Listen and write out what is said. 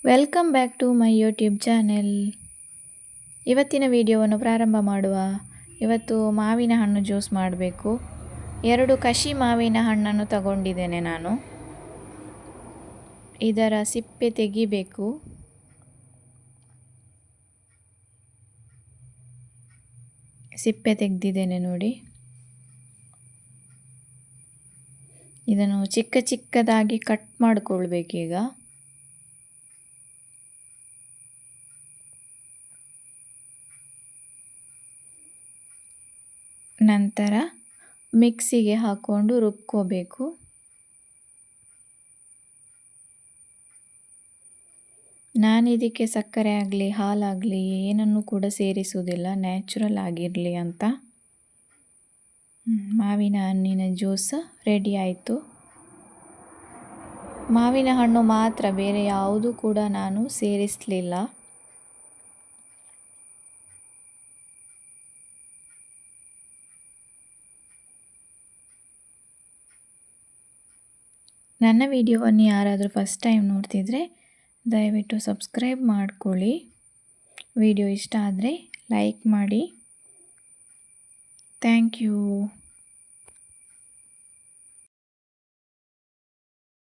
Welcome back to my YouTube channel. ಇವತ್ತಿನ ವಿಡಿಯೋವನ್ನು ಪ್ರಾರಂಭ ಮಾಡುವ. ಇವತ್ತು ಮಾವಿನ ಹಣ್ಣು ಜ್ಯೂಸ್ ಮಾಡಬೇಕು. 2 ಕಷಿ ಮಾವಿನ ಹಣ್ಣನ್ನು ತಗೊಂಡಿದ್ದೇನೆ ನಾನು. ಇದರ ಸಿಪ್ಪೆ ತೆಗಿಬೇಕು. ಸಿಪ್ಪೆ ತೆಗೆದಿದ್ದೇನೆ ನೋಡಿ. ಇದನ್ನು ಚಿಕ್ಕ ಚಿಕ್ಕದಾಗಿ ಕಟ್ ಮಾಡಿಕೊಳ್ಬೇಕೀಗ. ನಂತರ ಮಿಕ್ಸಿಗೆ ಹಾಕ್ಕೊಂಡು ರುಬ್ಕೋಬೇಕು. ನಾನಿದಕ್ಕೆ ಸಕ್ಕರೆ ಆಗಲಿ ಹಾಲಾಗಲಿ ಏನನ್ನು ಕೂಡ ಸೇರಿಸುವುದಿಲ್ಲ, ನ್ಯಾಚುರಲ್ ಆಗಿರಲಿ ಅಂತ. ಮಾವಿನ ಹಣ್ಣಿನ ಜ್ಯೂಸ್ ರೆಡಿ ಆಯಿತು. ಮಾವಿನ ಹಣ್ಣು ಮಾತ್ರ, ಬೇರೆ ಯಾವುದು ಕೂಡ ನಾನು ಸೇರಿಸಲಿಲ್ಲ. ನನ್ನ ವಿಡಿಯೋವನ್ನು ಯಾರಾದರೂ ಫಸ್ಟ್ ಟೈಮ್ ನೋಡ್ತಿದ್ರೆ ದಯವಿಟ್ಟು ಸಬ್ಸ್ಕ್ರೈಬ್ ಮಾಡ್ಕೊಳ್ಳಿ. ವಿಡಿಯೋ ಇಷ್ಟ ಆದರೆ ಲೈಕ್ ಮಾಡಿ. Thank you.